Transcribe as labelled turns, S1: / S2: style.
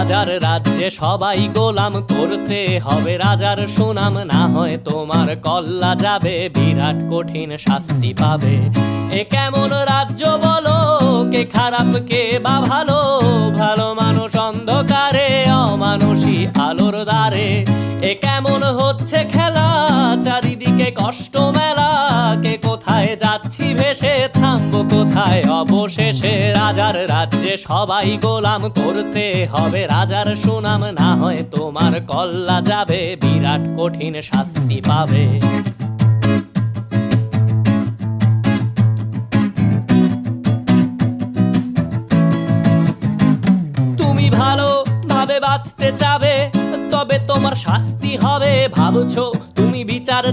S1: রাজার রাজ্যে সবাই গোলাম, করতে হবে রাজার সুনাম, না হয় তোমার কল্লা যাবে, বিরাট কঠিন শাস্তি পাবে। এ কেমন রাজ্য বলো, কে খারাপ কে বা ভালো, ভালো মানুষ অন্ধকারে, অমানুষী আলোর দ্বারে। এ কেমন হচ্ছে খেলা, চারিদিকে কষ্ট মেলা, কে কোথায় যাচ্ছি ভেসে, থামবো কোথায় অবশেষে। রাজার রাজ্যে সবাই গোলাম, করতে হবে রাজার সুনাম, না হয় তোমার কল্লা যাবে, বিরাট কঠিন শাস্তি পাবে। তুমি ভালো ভাবে বাঁচতে চাবে, তবে তোমার শাস্তি হবে। ভাবছো